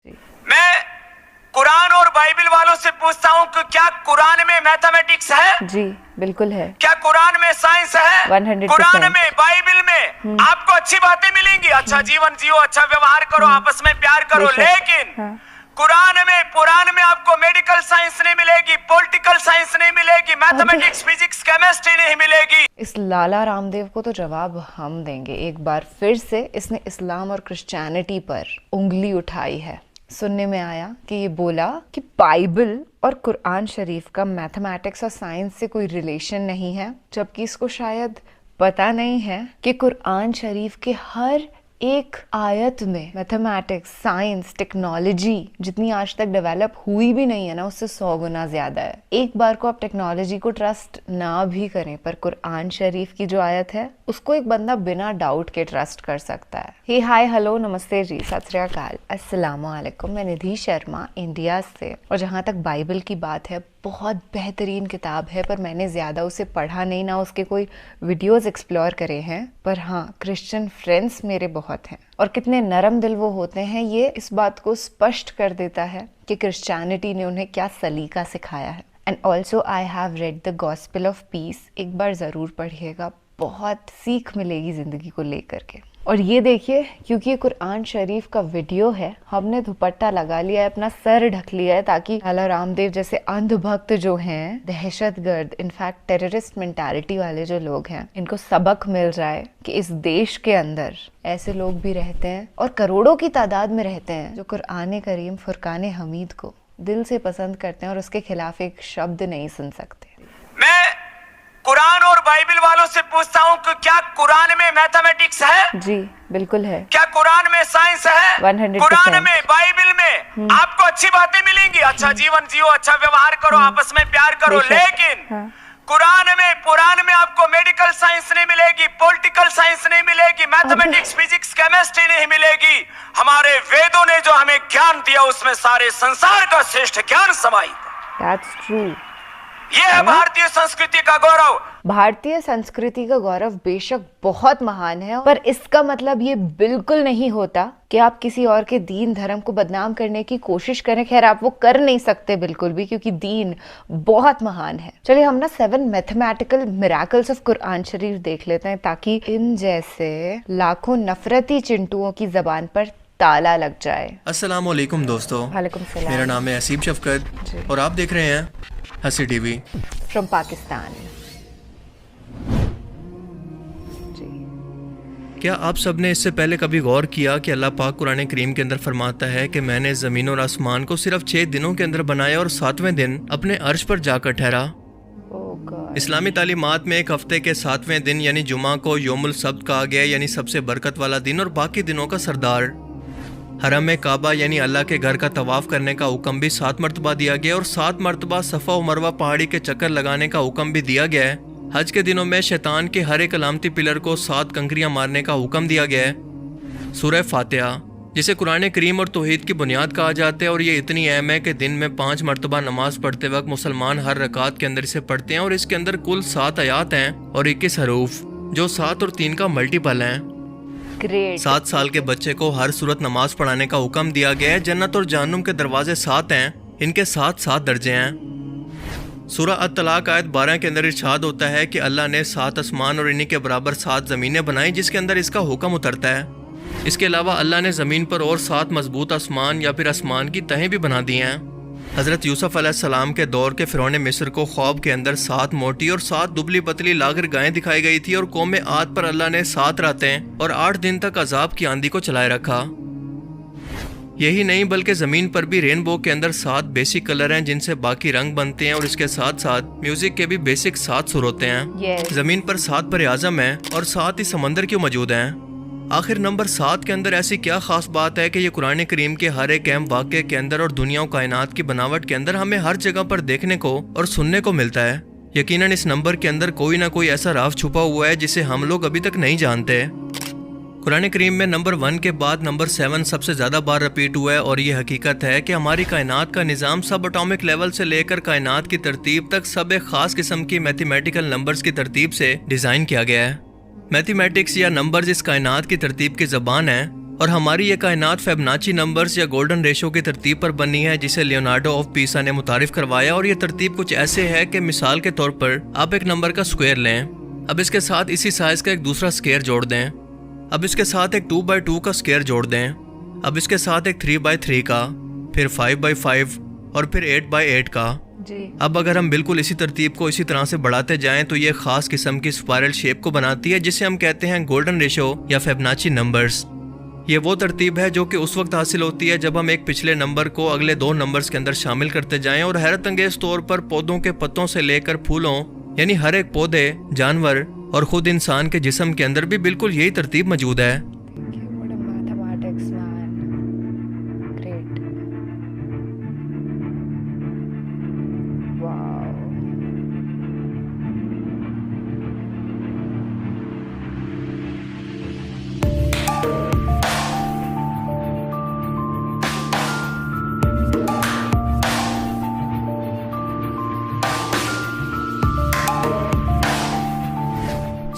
मैं कुरान और बाइबल वालों से पूछता हूँ कि क्या कुरान में मैथमेटिक्स है? जी बिल्कुल है। क्या कुरान में साइंस है? 100%। कुरान में बाइबल में आपको अच्छी बातें मिलेंगी, अच्छा जीवन जियो, अच्छा व्यवहार करो, आपस में प्यार करो, लेकिन कुरान में आपको मेडिकल साइंस नहीं मिलेगी, पॉलिटिकल साइंस नहीं मिलेगी, मैथमेटिक्स, फिजिक्स, केमिस्ट्री नहीं मिलेगी। इस लाला रामदेव को तो जवाब हम देंगे। एक बार फिर से इसने इस्लाम और क्रिश्चियनिटी पर उंगली उठाई है। सुनने में आया कि ये बोला कि बाइबल और कुरान शरीफ का मैथमेटिक्स और साइंस से कोई रिलेशन नहीं है, जबकि इसको शायद पता नहीं है कि कुरान शरीफ के हर एक आयत में मैथमेटिक्स, साइंस, टेक्नोलॉजी जितनी आज तक डेवलप हुई भी नहीं है ना, उससे 100 गुना ज्यादा है। एक बार को आप टेक्नोलॉजी को ट्रस्ट ना भी करें, पर कुरान शरीफ की जो आयत है उसको एक बंदा बिना डाउट के ट्रस्ट कर सकता है। हे हाय हेलो नमस्ते जी, सत श्री अकाल, अस्सलाम वालेकुम। मैं निधि शर्मा इंडिया से। और जहाँ तक बाइबल की बात है, बहुत बेहतरीन किताब है, पर मैंने ज़्यादा उसे पढ़ा नहीं, ना उसके कोई वीडियोस एक्सप्लोर करे हैं। पर हाँ, क्रिश्चियन फ्रेंड्स मेरे बहुत हैं और कितने नरम दिल वो होते हैं, ये इस बात को स्पष्ट कर देता है कि क्रिश्चियनिटी ने उन्हें क्या सलीका सिखाया है। And also I have read the gospel of peace. एक बार ज़रूर पढ़िएगा, बहुत सीख मिलेगी ज़िंदगी को लेकर के। और ये देखिए, क्योंकि ये कुरान शरीफ का वीडियो है, हमने दुपट्टा लगा लिया है, अपना सर ढक लिया है, ताकि लाला रामदेव जैसे अंधभक्त जो हैं, दहशतगर्द, इनफैक्ट टेररिस्ट मेंटालिटी वाले जो लोग हैं, इनको सबक मिल जाए कि इस देश के अंदर ऐसे लोग भी रहते हैं और करोड़ों की तादाद में रहते हैं जो कुरान करीम फुरकान हमीद को दिल से पसंद करते हैं और उसके खिलाफ एक शब्द नहीं सुन सकते। मैं कुरान और बाइबल वालों से पूछता हूँ कि क्या कुरान में मैथमेटिक्स है? जी बिल्कुल है। क्या कुरान में साइंस है? 100%। कुरान में, बाइबल में आपको अच्छी बातें मिलेंगी, अच्छा जीवन जियो, अच्छा व्यवहार करो, आपस में प्यार करो, लेकिन कुरान में आपको मेडिकल साइंस नहीं मिलेगी, पॉलिटिकल साइंस नहीं मिलेगी, मैथमेटिक्स, फिजिक्स, केमिस्ट्री नहीं मिलेगी। हमारे वेदों ने जो हमें ज्ञान दिया उसमें सारे संसार का श्रेष्ठ ज्ञान समाहित है। That's true। ये है भारतीय संस्कृति का गौरव। भारतीय संस्कृति का गौरव बेशक बहुत महान है, पर इसका मतलब ये बिल्कुल नहीं होता कि आप किसी और के दीन धर्म को बदनाम करने की कोशिश करें। खैर, आप वो कर नहीं सकते बिल्कुल भी, क्योंकि दीन बहुत महान है। चलिए हम ना 7 मैथमेटिकल मिरेकल्स ऑफ कुरान शरीफ देख लेते हैं, ताकि इन जैसे लाखों नफरती चिंटुओं की जबान पर ताला लग जाए। अस्सलाम वालेकुम दोस्तों। वालेकुम सलाम। मेरा नाम है असीब शफकत और आप देख रहे हैं हंसी टीवी फ्रॉम पाकिस्तान। क्या आप सब ने इससे पहले कभी गौर किया कि अल्लाह पाक कुरान करीम के अंदर फरमाता है कि मैंने ज़मीन और आसमान को सिर्फ 6 दिनों के अंदर बनाया और 7वें दिन अपने अर्श पर जाकर ठहरा। इस्लामी तालीमात में एक हफ्ते के 7वें दिन यानी जुमा को यौमुल सब्त कहा गया, यानी सबसे बरकत वाला दिन और बाकी दिनों का सरदार। हरम में काबा यानी अल्लाह के घर का तवाफ़ करने का हुक्म भी 7 मरतबा दिया गया और 7 मरतबा सफ़ा और मरवा पहाड़ी के चक्कर लगाने का हुक्म भी दिया गया है। हज के दिनों में शैतान के हर एक अलामती पिलर को 7 कंकरियां मारने का हुक्म दिया गया है। सूरह फातिहा, जिसे कुरान करीम और तौहीद की बुनियाद कहा जाता है, और ये इतनी अहम है कि दिन में 5 मरतबा नमाज पढ़ते वक्त मुसलमान हर रकात के अंदर इसे पढ़ते हैं। और इसके अंदर कुल 7 आयात हैं और 21 हरूफ, जो 7 और 3 का मल्टीपल हैं। 7 साल के बच्चे को हर सूरत नमाज पढ़ाने का हुक्म दिया गया है। जन्नत और जहन्नुम के दरवाजे 7 हैं, इनके 7 दर्जे हैं। सूरह अत-तलाक आयत 12 के अंदर इरशाद होता है कि अल्लाह ने 7 आसमान और इन्हीं के बराबर 7 ज़मीनें बनाई, जिसके अंदर इसका हुक्म उतरता है। इसके अलावा अल्लाह ने ज़मीन पर और 7 मजबूत आसमान या फिर आसमान की तहें भी बना दी हैं। हज़रत यूसुफ अलैहिस्सलाम के दौर के फ़िरौन मिस्र को ख्वाब के अंदर 7 मोटी और 7 दुबली पतली लागर गायें दिखाई गई थी, और कौम आद पर अल्लाह ने 7 रातें और 8 दिन तक अजाब की आंधी को चलाए रखा। यही नहीं, बल्कि ज़मीन पर भी रेनबो के अंदर 7 बेसिक कलर हैं जिनसे बाकी रंग बनते हैं, और इसके साथ साथ म्यूजिक के भी बेसिक 7 सुर होते हैं। ज़मीन पर 7 बर आज़म हैं और 7 ही समंदर क्यों मौजूद हैं? आखिर नंबर 7 के अंदर ऐसी क्या खास बात है कि ये कुरान करीम के हर एक अहम वाक़े के अंदर और दुनिया और कायनात की बनावट के अंदर हमें हर जगह पर देखने को और सुनने को मिलता है। यकीनन इस नंबर के अंदर कोई ना कोई ऐसा राज छुपा हुआ है जिसे हम लोग अभी तक नहीं जानते। कुरान करीम में नंबर 1 के बाद नंबर 7 सबसे ज़्यादा बार रिपीट हुआ है, और ये हकीकत है कि हमारी कायनात का निज़ाम सब एटॉमिक लेवल से लेकर कायनात की तरतीब तक सब एक ख़ास किस्म की मैथमेटिकल नंबर्स की तरतीब से डिज़ाइन किया गया है। मैथमेटिक्स या नंबर्स इस कायनात की तरतीब की ज़बान है। और हमारी ये कायनात फिबोनाची नंबर्स या गोल्डन रेशो की तरतीब पर बनी है, जिसे लियोनार्डो ऑफ पिसा ने मुतारिफ करवाया। और ये तरतीब कुछ ऐसे है कि मिसाल के तौर पर आप एक नंबर का स्क्वायर लें, अब इसके साथ इसी साइज का एक दूसरा स्क्वायर जोड़ दें, अब इसके साथ एक 2x2 का स्क्वायर जोड़ दें, अब इसके साथ एक 3x3 का, फिर 5x5 और फिर 8x8 का जी। अब अगर हम बिल्कुल इसी तरतीब को इसी तरह से बढ़ाते जाएं तो ये खास किस्म की स्पाइरल शेप को बनाती है, जिसे हम कहते हैं गोल्डन रेशो या फिबोनाची नंबर्स। ये वो तरतीब है जो कि उस वक्त हासिल होती है जब हम एक पिछले नंबर को अगले 2 नंबर्स के अंदर शामिल करते जाएं। और हैरत अंगेज तौर पर पौधों के पत्तों से लेकर फूलों, यानी हर एक पौधे, जानवर और खुद इंसान के जिस्म के अंदर भी बिल्कुल यही तरतीब मौजूद है।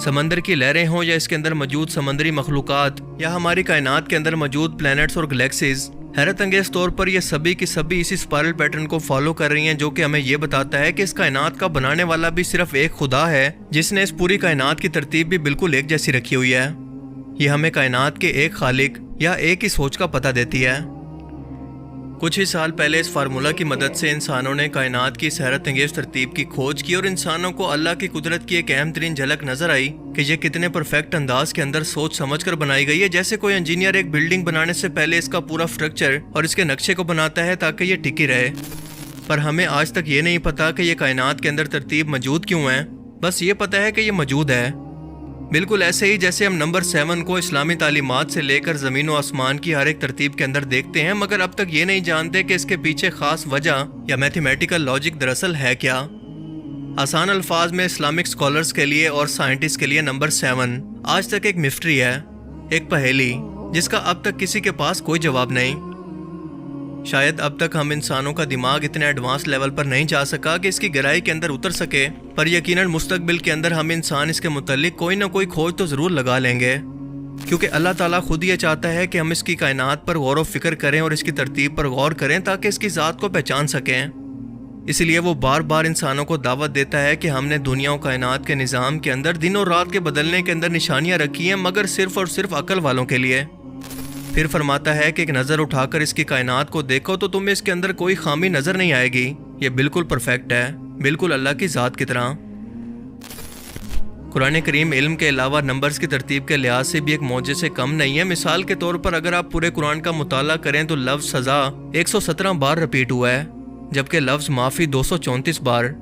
समंदर की लहरें हों या इसके अंदर मौजूद समंदरी मखलूकात या हमारी कायनात के अंदर मौजूद प्लैनेट्स और गैलेक्सीज, हैरत अंगेज तौर पर ये सभी की सभी इसी स्पाइरल पैटर्न को फॉलो कर रही हैं, जो कि हमें ये बताता है कि इस कायनात का बनाने वाला भी सिर्फ एक खुदा है, जिसने इस पूरी कायनात की तरतीब भी बिल्कुल एक जैसी रखी हुई है। ये हमें कायनात के एक खालिक या एक ही सोच का पता देती है। कुछ ही साल पहले इस फार्मूला की मदद से इंसानों ने कायनात की इस हैरत अंगेज तरतीब की खोज की और इंसानों को अल्लाह की कुदरत की एक अहम तरीन झलक नजर आई कि ये कितने परफेक्ट अंदाज के अंदर सोच समझ कर बनाई गई है। जैसे कोई इंजीनियर एक बिल्डिंग बनाने से पहले इसका पूरा स्ट्रक्चर और इसके नक्शे को बनाता है ताकि ये टिकी रहे। पर हमें आज तक ये नहीं पता कि ये कायनात के अंदर तरतीब मौजूद क्यों है, बस ये पता है कि ये मौजूद है। बिल्कुल ऐसे ही जैसे हम नंबर 7 को इस्लामी तालीमात से लेकर ज़मीन व आसमान की हर एक तरतीब के अंदर देखते हैं, मगर अब तक ये नहीं जानते कि इसके पीछे खास वजह या मैथमेटिकल लॉजिक दरअसल है क्या। आसान अल्फाज में इस्लामिक स्कॉलर्स के लिए और साइंटिस्ट के लिए नंबर 7 आज तक एक मिस्ट्री है, एक पहेली जिसका अब तक किसी के पास कोई जवाब नहीं। शायद अब तक हम इंसानों का दिमाग इतने एडवांस लेवल पर नहीं जा सका कि इसकी गहराई के अंदर उतर सके, पर यकीनन मुस्तकबिल के अंदर हम इंसान इसके मुतालिक कोई ना कोई खोज तो ज़रूर लगा लेंगे, क्योंकि अल्लाह ताला खुद ये चाहता है कि हम इसकी कायनात पर गौर व फिक्र करें और इसकी तरतीब पर गौर करें ताकि इसकी ज़ात को पहचान सकें। इसलिए वो बार बार इंसानों को दावत देता है कि हमने दुनिया और कायनात के निज़ाम के अंदर दिन और रात के बदलने के अंदर निशानियाँ रखी हैं, मगर सिर्फ और सिर्फ अकल वालों के लिए। फिर फरमाता है कि एक नज़र उठाकर इसकी कायनात को देखो तो तुम्हें इसके अंदर कोई खामी नज़र नहीं आएगी, ये बिल्कुल परफेक्ट है, बिल्कुल अल्लाह की ज़ात की तरह। कुरान करीम इल्म के अलावा नंबर्स की तरतीब के लिहाज से भी एक मौजे से कम नहीं है। मिसाल के तौर पर अगर आप पूरे कुरान का मुताला करें तो लफ्ज़ सज़ा 117 बार रिपीट हुआ है, जबकि लफ्ज़ माफ़ी 234 बार।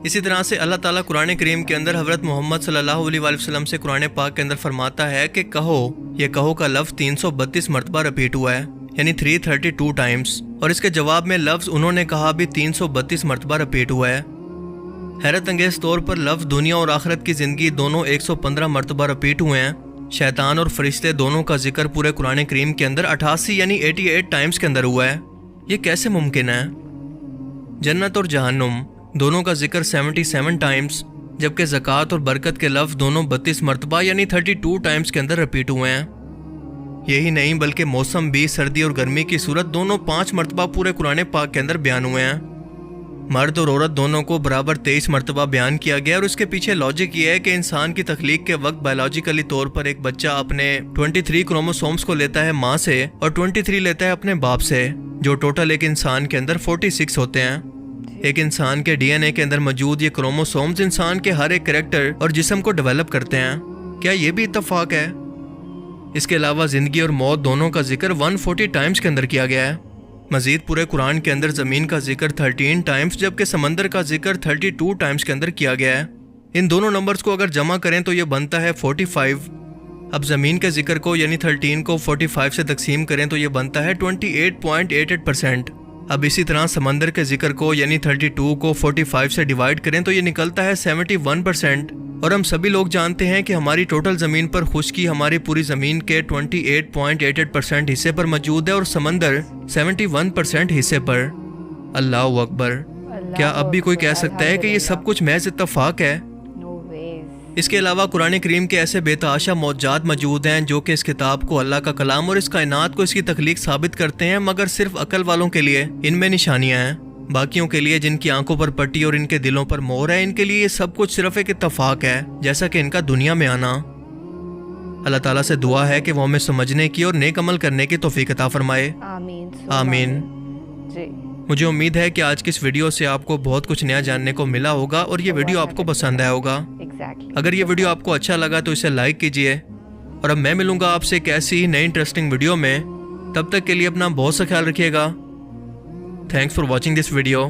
इसी तरह से अल्लाह ताला कुरान करीम के अंदर हज़रत मोहम्मद सल्लल्लाहु अलैहि वसल्लम से कुरान पाक के अंदर फरमाता है कि कहो, ये कहो का लफ्ज़ 332 मरतबा रिपीट हुआ है, यानी 332 टाइम्स, और इसके जवाब में लफ्ज़ उन्होंने कहा भी 332 मरतबा रिपीट हुआ है। हैरत अंगेज तौर पर लफ्ज़ दुनिया और आखिरत की ज़िंदगी दोनों 115 मरतबा रिपीट हुए हैं। शैतान और फरिश्ते दोनों का जिक्र पूरे कुरान करीम के अंदर 88 यानी 88 टाइम्स के अंदर हुआ है। ये कैसे मुमकिन है? जन्नत और जहन्नुम दोनों का जिक्र 77 टाइम्स, जबकि ज़कात और बरकत के लफ्ज़ दोनों 32 मरतबा यानी 32 टाइम्स के अंदर रिपीट हुए हैं। यही नहीं बल्कि मौसम भी, सर्दी और गर्मी की सूरत दोनों 5 मरतबा पूरे कुरान पाक के अंदर बयान हुए हैं। मर्द और औरत दोनों को बराबर 23 मरतबा बयान किया गया, और उसके पीछे लॉजिक ये है कि इंसान की तख्लीक के वक्त बायोलॉजिकली तौर पर एक बच्चा अपने 23 क्रोमोसोम्स को लेता है माँ से और 23 लेता है अपने बाप से, जो टोटल एक इंसान के अंदर 46 होते हैं। एक इंसान के डीएनए के अंदर मौजूद ये क्रोमोसोम्स इंसान के हर एक कैरेक्टर और जिस्म को डेवलप करते हैं। क्या ये भी इत्तफाक है? इसके अलावा ज़िंदगी और मौत दोनों का जिक्र 140 टाइम्स के अंदर किया गया है। मजीद पूरे कुरान के अंदर ज़मीन का जिक्र 13 टाइम्स, जबकि समंदर का जिक्र 32 टाइम्स के अंदर किया गया है। इन दोनों नंबर्स को अगर जमा करें तो ये बनता है 45। अब ज़मीन के जिक्र को यानी 13 को 45 से तकसीम करें तो ये बनता है 28.88%। अब इसी तरह समंदर के जिक्र को यानी 32 को 45 से डिवाइड करें तो ये निकलता है 71%। और हम सभी लोग जानते हैं कि हमारी टोटल ज़मीन पर खुश्की हमारी पूरी ज़मीन के 28.88% हिस्से पर मौजूद है और समंदर 71% हिस्से पर। अल्लाह अकबर। क्या अब भी कोई कह सकता है कि ये सब कुछ महज इत्तफाक है? No ways. इसके अलावा कुरान करीम के ऐसे बेतहाशा मौजूद मौजूद हैं जो कि इस किताब को अल्लाह का कलाम और इस कायनात को इसकी तख्लीक साबित करते हैं, मगर सिर्फ अकल वालों के लिए इनमें निशानियां हैं। बाकियों के लिए जिनकी आंखों पर पट्टी और इनके दिलों पर मोहर है, इनके लिए ये सब कुछ सिर्फ एक इत्तफाक है, जैसा कि इनका दुनिया में आना। अल्लाह ताला से दुआ है कि वो हमें समझने की और नेक अमल करने की तौफीक अता फरमाए। आमीन आमीन। जी। मुझे उम्मीद है कि आज की इस वीडियो से आपको बहुत कुछ नया जानने को मिला होगा और ये वीडियो आपको पसंद आया होगा। अगर ये वीडियो आपको अच्छा लगा तो इसे लाइक कीजिए और अब मैं मिलूंगा आपसे एक ऐसी ही नई इंटरेस्टिंग वीडियो में। तब तक के लिए अपना बहुत सा ख्याल रखिएगा। Thanks for watching this video.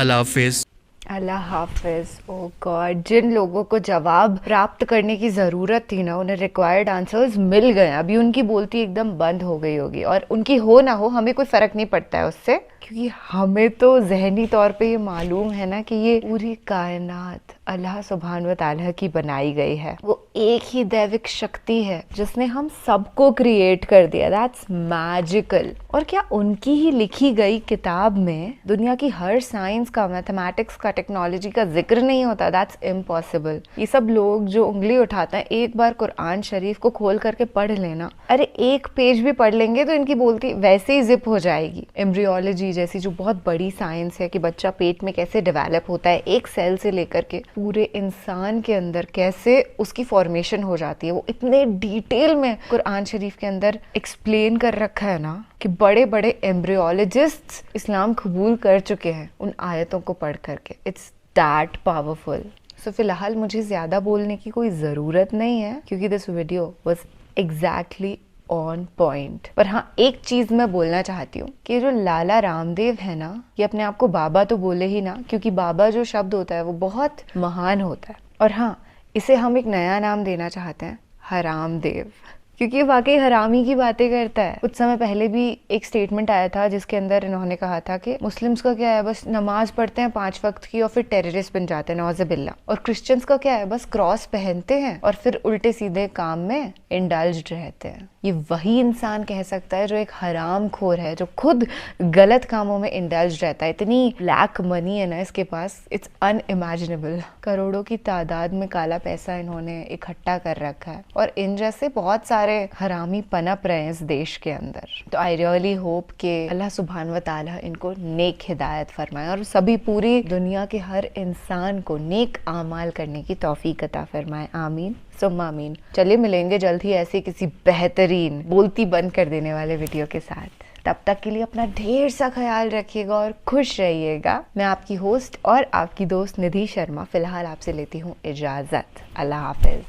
अल्लाह हाफिज। अल्लाह हाफिज। ओ गॉड, जिन लोगों को जवाब प्राप्त करने की ज़रूरत थी ना, उन्हें रिक्वायर्ड आंसर्स मिल गए। अभी उनकी बोलती एकदम बंद हो गई होगी, और उनकी हो ना हो हमें कोई फ़र्क नहीं पड़ता है उससे, क्योंकि हमें तो जहनी तौर पे ये मालूम है ना कि ये पूरी कायनात अल्लाह सुब्हान व तआला की बनाई गई है। वो एक ही दैविक शक्ति है जिसने हम सबको क्रिएट कर दिया। That's magical. और क्या उनकी ही लिखी गई किताब में दुनिया की हर साइंस का, मैथमेटिक्स का, टेक्नोलॉजी का जिक्र नहीं होता? That's impossible. ये सब लोग जो उंगली उठाते हैं, एक बार कुरान शरीफ को खोल करके पढ़ लेना, अरे एक पेज भी पढ़ लेंगे तो इनकी बोलती वैसे ही जिप हो जाएगी। एम्ब्रियोलॉजी जैसी जो बहुत बड़ी साइंस है कि बच्चा पेट में कैसे डेवलप होता है, एक सेल से लेकर के पूरे इंसान के अंदर कैसे उसकी फॉर्मेशन हो जाती है, वो इतने डिटेल में कुरान शरीफ के अंदर एक्सप्लेन कर रखा है ना कि बड़े बड़े एम्ब्रियोलॉजिस्ट्स इस्लाम कबूल कर चुके हैं उन आयतों को पढ़ करके। It's that powerful. सो फिलहाल मुझे ज़्यादा बोलने की कोई ज़रूरत नहीं है, क्योंकि this video was exactly on point. पर हाँ, एक चीज मैं बोलना चाहती हूँ कि जो लाला रामदेव है ना, ये अपने आप को बाबा तो बोले ही ना, क्योंकि बाबा जो शब्द होता है वो बहुत महान होता है। और हाँ, इसे हम एक नया नाम देना चाहते हैं, हरामदेव, क्योंकि वाकई हरामी की बातें करता है। कुछ समय पहले भी एक स्टेटमेंट आया था जिसके अंदर इन्होंने कहा था कि मुस्लिम्स का क्या है, बस नमाज पढ़ते हैं 5 वक्त की और फिर टेररिस्ट बन जाते हैं, नौज़ुबिल्लाह। और क्रिश्चियंस का क्या है, बस क्रॉस पहनते हैं और फिर उल्टे सीधे काम में इंडल्ज्ड रहते हैं। ये वही इंसान कह सकता है जो एक हराम खोर है, जो खुद गलत कामों में इंडल्ज्ड रहता है। इतनी ब्लैक मनी है ना इसके पास, इट्स अनइमेजिनेबल। करोड़ों की तादाद में काला पैसा इन्होंने इकट्ठा कर रखा है, और इन जैसे बहुत सारे हरामी पनप रहे हैं इस देश के अंदर। तो आई रियली होप कि अल्लाह सुब्हान व तआला इनको नेक हिदायत फरमाए और सभी पूरी दुनिया के हर इंसान को नेक आमाल करने की तौफीक अता फरमाए। आमीन सुम्मा आमीन। चलिए मिलेंगे जल्द ही ऐसे किसी बेहतरीन बोलती बंद कर देने वाले वीडियो के साथ। तब तक के लिए अपना ढेर सा ख्याल रखिएगा और खुश रहिएगा। मैं आपकी होस्ट और आपकी दोस्त निधि शर्मा फिलहाल आपसे लेती हूँ इजाजत। अल्लाह हाफिज।